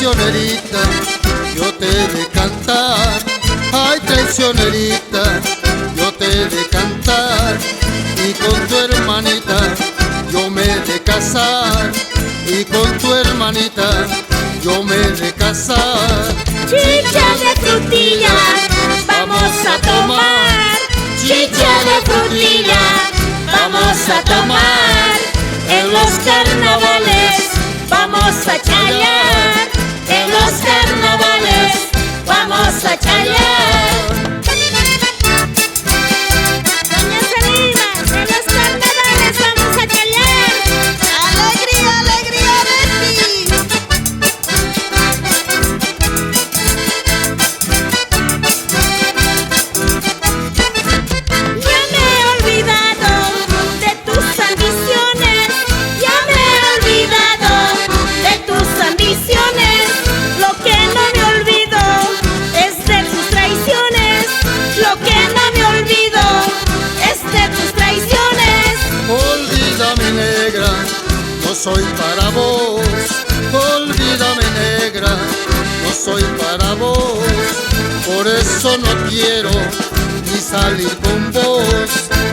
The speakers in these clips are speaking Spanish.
traicionerita, yo te he de cantar. Ay, traicionerita, yo te he de cantar. Y con tu hermanita yo me he de casar. Y con tu hermanita yo me he de casar. Chicha de frutilla, vamos a tomar. Chicha de frutilla, vamos a tomar. En los carnavales vamos a chayar. En los carnavales vamos a chayar. Doña Salima, en los carnavales vamos a chayar. Alegría, alegría de ti. Ya me he olvidado de tus ambiciones. Ya me he olvidado de tus ambiciones. Lo que no me olvido es de tus traiciones. Lo que no me olvido es de tus traiciones. Olvídame, negra, no soy para vos. Olvídame, negra, no soy para vos. Por eso no quiero ni salir con vos.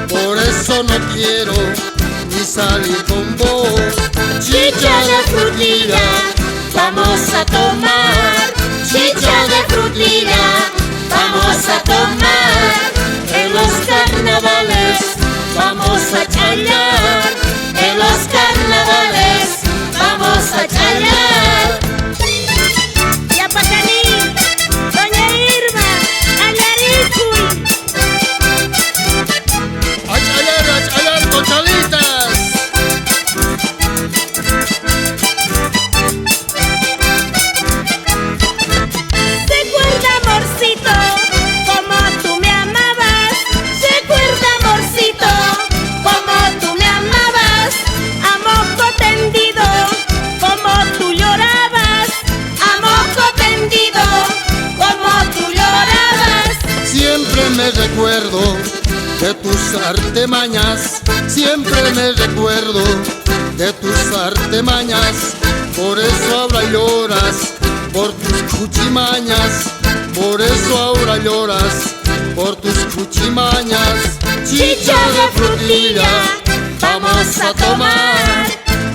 Por eso no quiero ni salir con vos. Chicha de frutilla, vamos a tomar. Chicha de frutilla, vamos a tomar. En los carnavales vamos a chayar. En los carnavales vamos a chayar. Ya Pacaní, Doña Irma, Ayaricuy. ¡A chayar, cochalitas! Recuerda, amorcito, como tú me amabas. Recuerda, amorcito, como tú me amabas. A moco tendido, como tú llorabas. A moco tendido, como tú llorabas. Siempre me recuerdo de tus artimañas. Siempre me recuerdo de tus artimañas. Por eso ahora lloras por tus cuchimañas. Por eso ahora lloras por tus cuchimañas. Chicha de frutilla, vamos a tomar.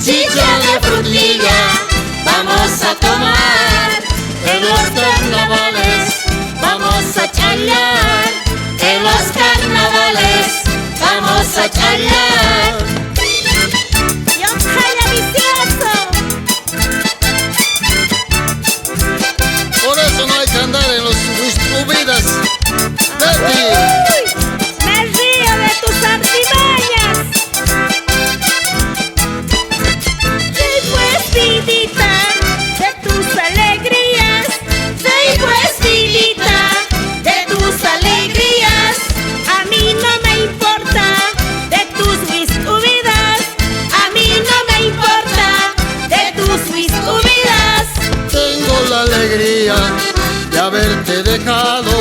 Chicha de frutilla, vamos a tomar. En los carnavales vamos a chayar. En los carnavales vamos a chayar. ¡Yo soy vicioso! Por eso no hay que andar en los subidas. Betty. ¡Uy! Me río de tus artimañas. Soy pues vidita de tus alegrías. Soy pues vidita de tus alegrías. A mí no me importa de tus huidas. A mí no me importa de tus huidas. Tengo la alegría de haberte dejado.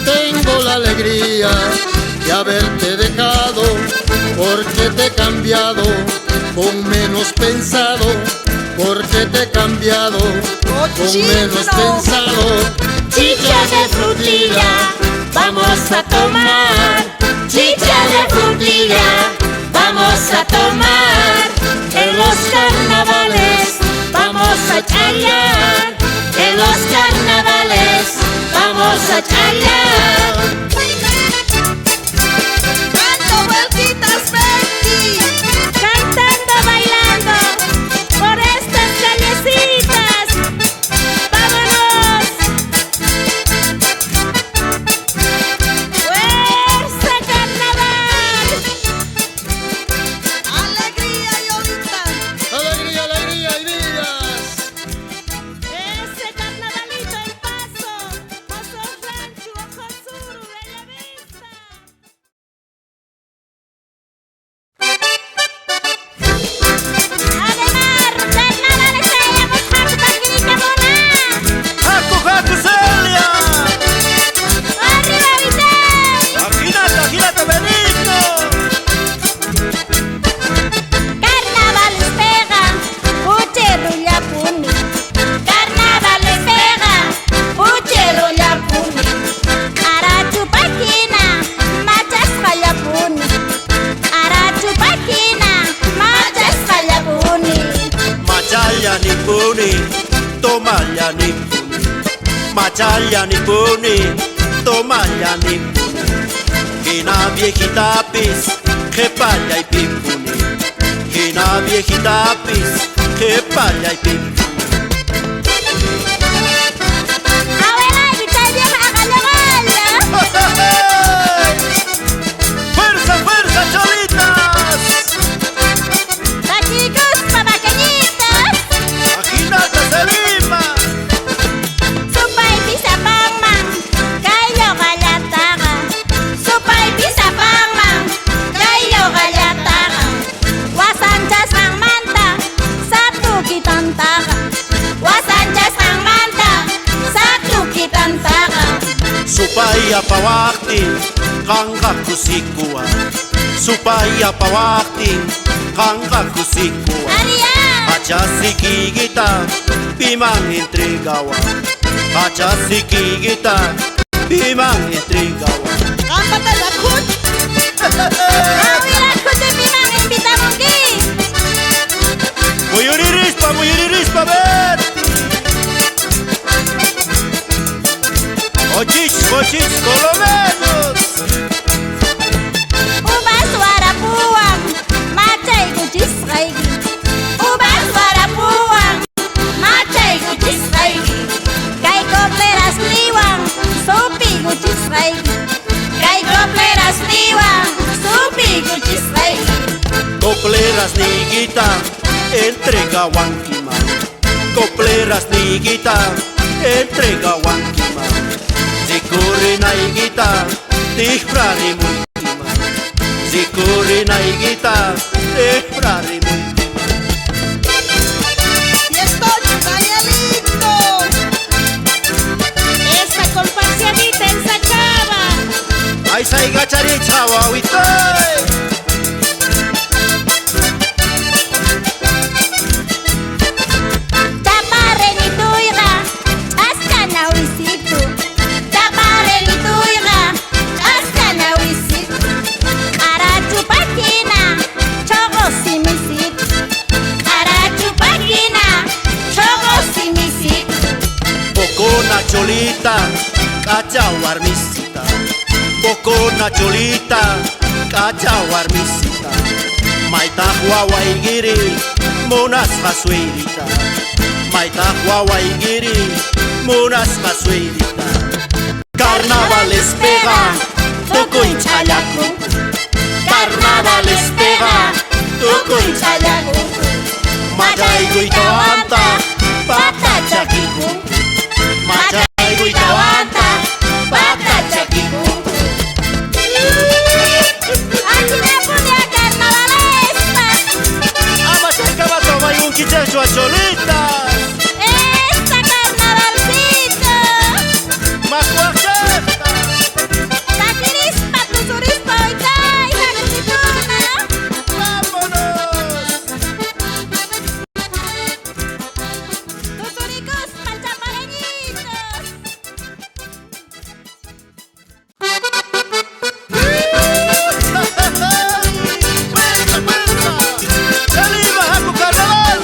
Tengo la alegría de haberte dejado. Porque te he cambiado con menos pensado. Porque te he cambiado con menos pensado. Chicha de frutilla, vamos a tomar. Chicha de frutilla, vamos a tomar. En los carnavales vamos a chayar. En los carnavales vamos a chayar. Dando vueltitas, Betty. Cantando, bailando por estas callecitas. ¡Vámonos! ¡Fuerza, carnaval! Alegría y ahorita. Alegría, alegría y vidas. Ese carnavalito en paso, oso rancho, puni, tomalla ni puni, machalla ni puni, tomalla ni puni. Hina viejita pis, que palla y pipuni. Hina viejita pis, que palla y pipuni. ¡Fuerza, fuerza, cholitas! Chicos, papaqueñitas, ¡Aginatas de Lima! sopa y pizza pangman, kayo gallataga. Sopa y pizza pangman, kayo gallataga. Wasanchas ng manta, sa tukitantaga. Wasanchas ng manta, sa tukitantaga. Supaya pawakting kangka kusikuan. Supaya pawakting kangka kusikuan. Ariyan! Hacha sikigita pimang intrigawan. Hacha sikigita pimang intrigawan. Cámpate la cuch. Awilan ko si Pinang imbita mong gi. Muyuririspa, ver. Ochich, colomenos. Ubas warapuang, machay kuchis kaigi. Ubas warapuang, machay kuchis kaigi. Kay kopleras liwang, supi kuchis kaigi. Kay kopleras liwang, supi kuchis kaigi. Copleras niguita, entrega wankima. Copleras niguita, entrega wankima. Zikuri naigita, tihprari multima. Zikuri naigita, tihprari multima. Y estoy Danielito. Esa comparsিadita ensachada. Ay, say gachari chawa, witoy. Tapare ni tuira, hasta na wisitu. Tapare ni tuira, hasta na wisitu. Karachu pakina, chogo simisit. Karachu pakina, chogo simisit. Poco na cholita, cacha warmisita. Poco na cholita, cacha warmisita. Maita huawaigiri, monas masuirita. Maita huawaigiri, monas masuirita. Carnaval pega, toco hinchayacu. Carnaval pega, toco hinchayacu. Mataigo y tawanta, pata chaquicu. Mataigo y tawanta, pata chaquicu. Aquí me pone a carnavalesca. Ama chacaba toma y un quichecho a cholitas. Esta carnavalcito. Macuajeta. Taquirispa, tu surispa, oitay, jacutituna. Vámonos. Tus uricos palchapareñitos. Fuerza, fuerza. Salima, haku carnaval.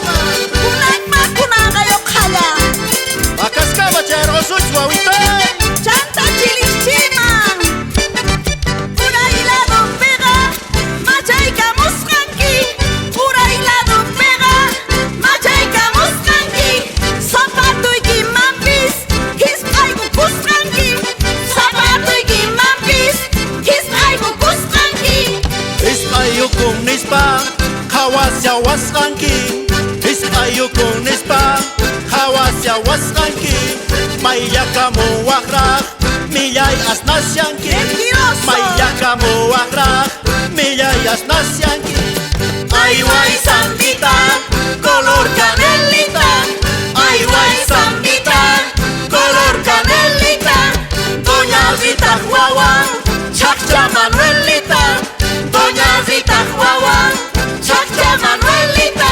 Kunay ma kunanga yo kaya. Acascaba chero suchua witay. Chanta chilinchimang. Uray lado pega. Machay kamuskanki. Uray lado pega. Machay kamuskanki. Zapato y kimampis. Hispay kukuskanki. Zapato y kimampis. Hispay kukuskanki. Ispayo kung nispa, hawasya waskanki. Ispayo kung nispa, hawasya waskanki. Maya kamo wakrak, miyay asnasyanki. Mentiroso. Maya kamo wakrak, miyay asnasyanki. Ay, guay, zambita, color canelita. Ay, guay, zambita, color canelita. Doña Rita Guagua, Chacha Manuelita. Doña Rita Guagua, Chacha Manuelita.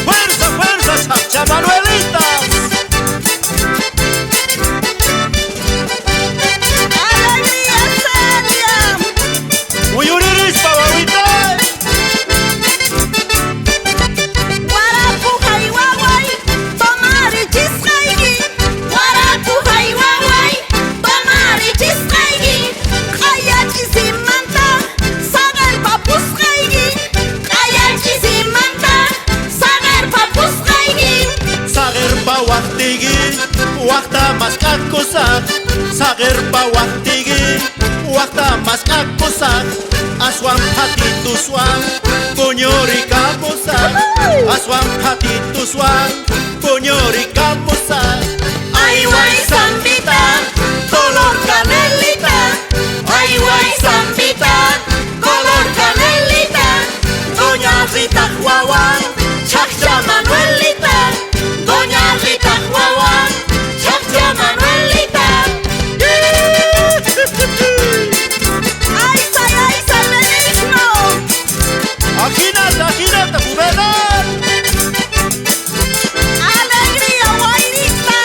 ¡Fuerza, fuerza, Chacha Manuelitas! Alegría seria. ¡Uyuriris, pavavita! Wakta mas kakusak Sagerpa waktigi Wakta mas kakusak Aswang hati tuswang Punyori kamusak Aswang hati tuswang Punyori kamusak Ay, guay, zambita, color canelita. Ay, guay, zambita, color canelita. Doña Rita Juaguán, Chaccha Manuelita. Doña Rita Juaguán, Chaccha Manuelita. ¡Ay, Menismo! Aginata, juvenal ¡Alegría, guairita!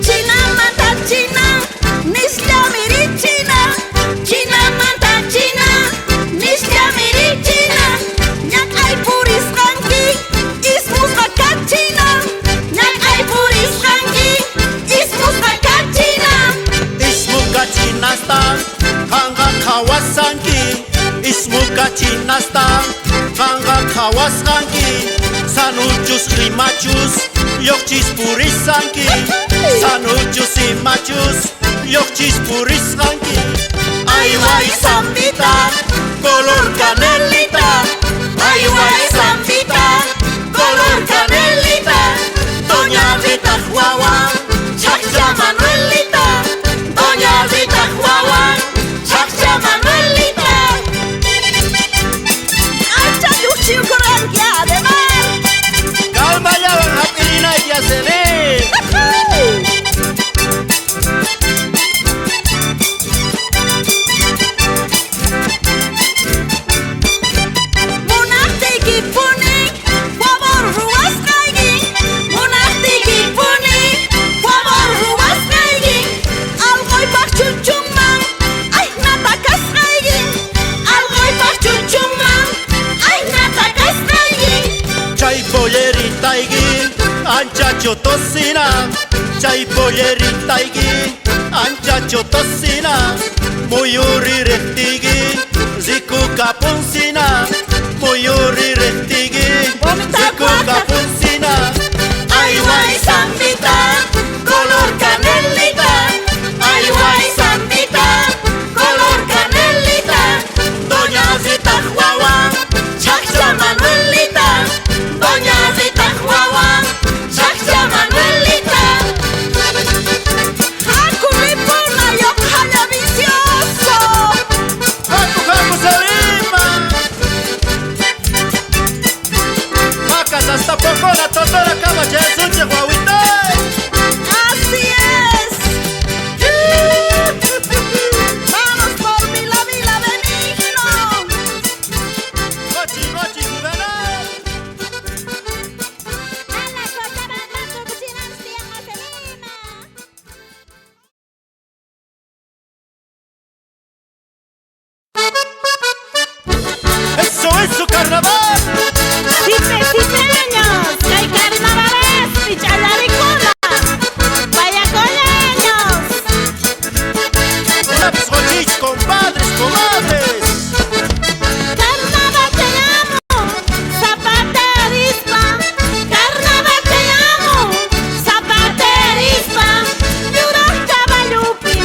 China mata China, nisla miri China. China mata China, nisla miri China. Nyak ay puris rangi, ismus makat China. Nyak ay puris rangi, ismus makat China. Ismuka Chinastan Hanga Kawasanki Ismuka Chinastan Hanga Kawasanki Sanuchus rimachus Yokchis purisanki Sanuchus imachus Yokchis purisanki Ay, guay, zambita, color canelita. Ay, guay, zambita, color canelita. Doña Rita Juaguán, Chaccha Manuelita. Doña Rita Juaguán, Chaccha Manuelita. Alcha yuchi kurangia además. Calma ya van a pirina y ya se ve Munatiki puni, favor ruas kaigi. Munatiki puni, favor ruas kaigi. Algoy pak chuchumang, ay natakas kaigi. Algoy pak chuchumang, ay natakas kaigi. Chay pollerita igi Ancha chotosina Chay pollerita igi Ancha chotosina Muyuri rehtigi Ziku kapunsina Muyuri rehtigi Ziku kapunsina Ay, guay, zambita, color canelita. Ay, guay, zambita, color canelita. Doña Rita Juaguán, Chaccha Manuelita. Doña Rita Juaguán, Chaccha Manuelita. Hakulipona yo haya vicioso. ¡Haku Salima! Vacas hasta pocona totora cabacha sunche guaguita Así es. Vamos por Vila Benigno. Gochi, juvenal A la Cochabamba, Tucuchinanzia, Joselina. Eso, carnaval Cipeños, que hay carnavales, pichallaricola. Guayacoleños. Unas gochis, compadres, comadres Carnaval te llamo, zapaterispa. Carnaval te llamo, zapaterispa. Yuras caballupi,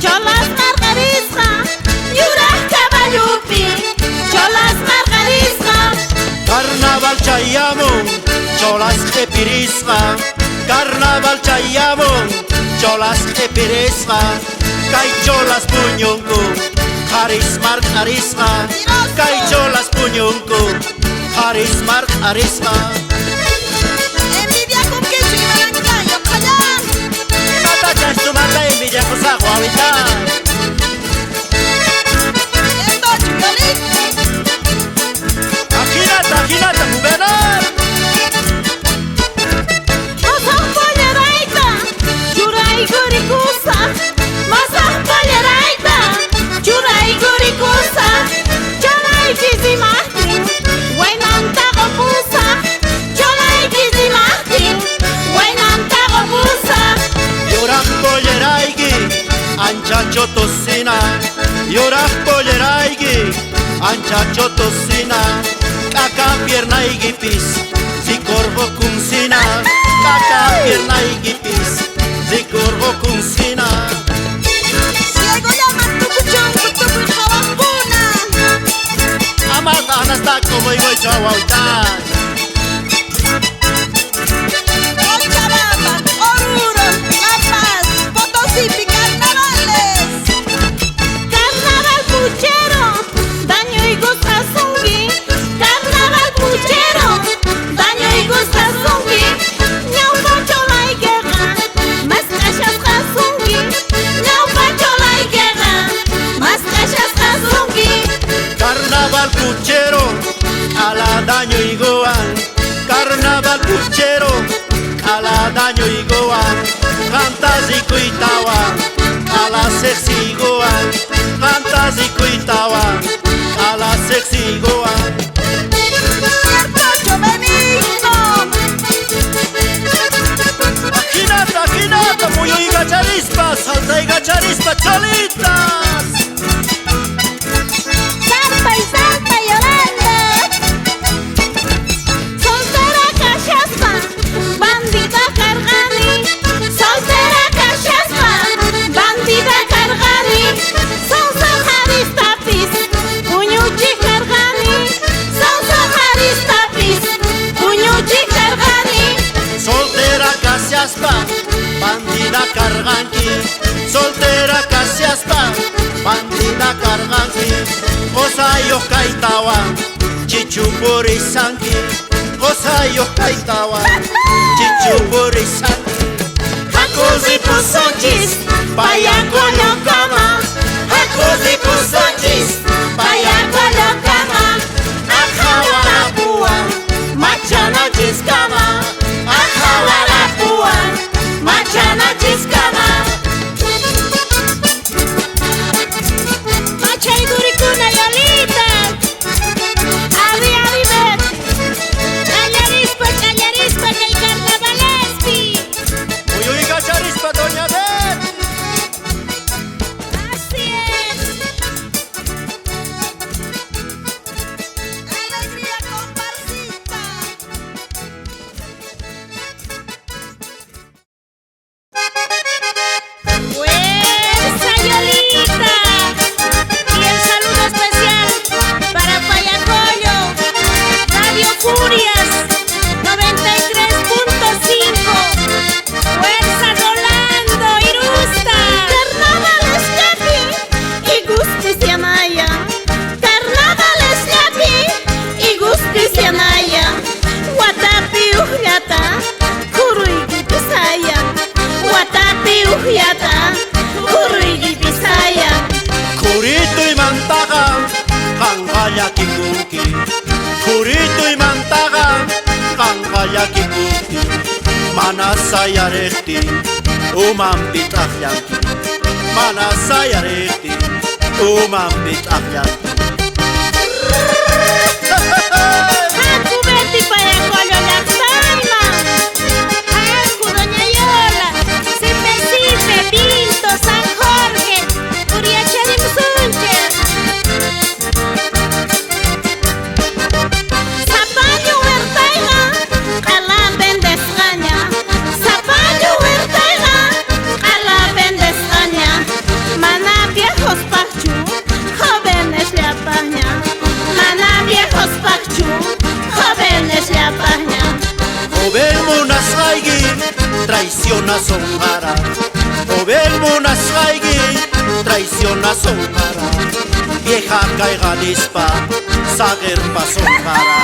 cholas margarisca. Yuras caballupi, cholas margarisca. Carnaval chayamon, cholas jepirisma Carnaval chayamon, cholas jepirisma Kay cholas puñunku, carisma Kay cholas puñunku, carisma Envidia con que soy yo callar. Mata chas tu mata envidia cosa guavita Esto chulolito. Aginata, juvenal Masah polleraita, churay gurikusa. Masah polleraita, churay gurikusa. Cholay kizimahtin, waynanta gopusa. Cholay kizimahtin, waynanta gopusa. Lloras polleraigi, ancha chotosina Lloras polleraigi, ancha chotosina Kaka pierna y gipis, si corvo kunsina, caca pierna y gipis, si corvo kunsina. Ciego llama tu cuchón, tu cuchón, Amata hasta como digo chawauta. Cochabamba, Oruro, La Paz, Potosí, carnavales. Carnaval puchero, daño y gusta zungi. Carnaval puchero, daño y gusta zungi. Ñau pachola y guerra, más cachas zungi. Ñau pachola y guerra, más cachas zungi. Carnaval puchero, a la daño y goan. Carnaval puchero, a la daño y goan. Cantas y cuitawa, a la sexy goan. Cantas y cuitawa, a la sexy goan. Cierto, Benito. Aginata, muy y gacharispas, salta y gacharispas, cholitas. Salta y salta llorando. Soltera cachaspa, bandida cargani. Soltera cachaspa, bandida cargani. Son saharis tapis, puñuchi cargani. Son saharis tapis, puñuchi cargani. Soltera casiaspa, bandida carganqui. Soltera casiaspa, bandida carganqui. Osayo kaitawa, chichupurisanqui. Osayo kaitawa, chichupurisanqui. Hakuzi pusonchis, payakono kama. Hakuzi pusonchis, payakono kama. Akawala pua, machana chiskama. Akawala pua, machana chiskama. Machay durikuna yolita. Adi bet. Callarispa, que el carnavalespi. Muy y gacharispa, doña Bet. Así es. Alegría comparsita. ¡Fuerza, Yolita! Y el saludo especial para Payacollo, Radio Furias 93.5. ¡Fuerza, Rolando, Irusta! Carnavales Yapi y Justicia Maya. Carnavales Yapi y Justicia Maya. Guatapi Ujyata, Kuruigi Pisaya. Guatapi Ujyata, Kuruigi Pisaya. Curito y mantaga, canjaya kikunki. Curito y mantaga, canjaya kikunki. Manasaya rehti, uman pitahyanki. Manasaya rehti, uman pitahyanki. Haku Betty Payacollo Laxaima. Haku Doña Yola, Sipe, Pinto, San Jorge, Uriacharim Suncher. Zapallo Huertaiga, Calaben de España. Zapallo Huertaiga, Calaben de España. Maná viejos pachu, jóvenes de Apaña. Maná viejos pachu, jóvenes de Apaña. Joven Munasaigi, traiciona Sonjara. Joven Munasaigi, traiciona Sonjara. Vieja caiganispa, sager pa Sonjara.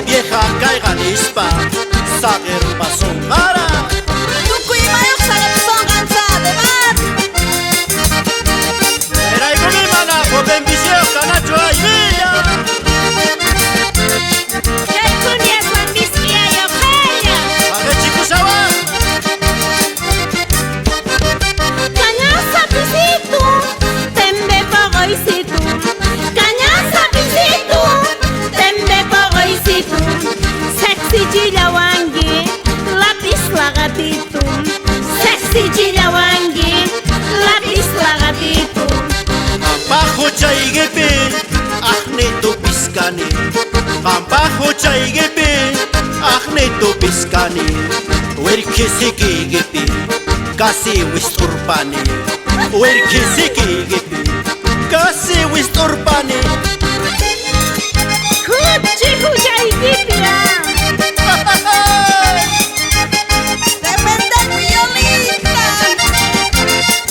Vieja caiganispa, sager pa Sonjara. Tukuimayok Salepson Ganzade, Mar. Era y con mi mana, joven viseo, canacho ay villa. Calcunia Juan Vizquia y Ojeya. Pague chicusawa. Cañaza Pisitu, Tembe Pogoisitu. Cañaza Pisitu, Tembe Pogoisitu. Sexy Chillawangi, Lapis Lagatitu. Sexy Chillawangi, Lapis Lagatitu. Bajo chaigepe, ahne tu piscani. Qampajo chaygipi aqnitu piscani Wirkisikigipi kasi wisturpani Wirkisikigipi kasi wisturpani Huchi huchaykipia. ¡Tremenda violita!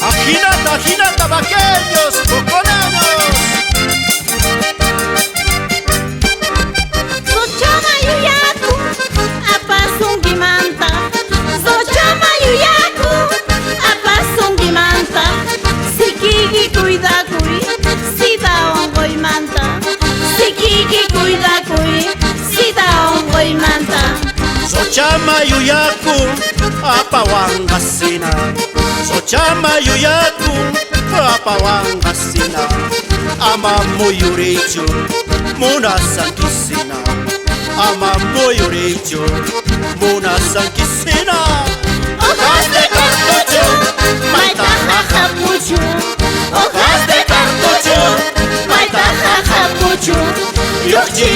Ajinata, ajinata, vaqueños, coconeros Sochama yuyaku, apasungi manta. Sochama yuyaku, apasungi manta. Sikigi kuidakui, sida ongoy manta. Sikigi kuidakui, sida ongoy manta. Sochama yuyaku apawangasina Sochama yuyaku apawangasina Ama muyurichu munasankisina Ama muyurichu munasankisina Hojas de cartucho, maita jajapuchu. Hojas de cartucho, maita jajapuchu. Yukchi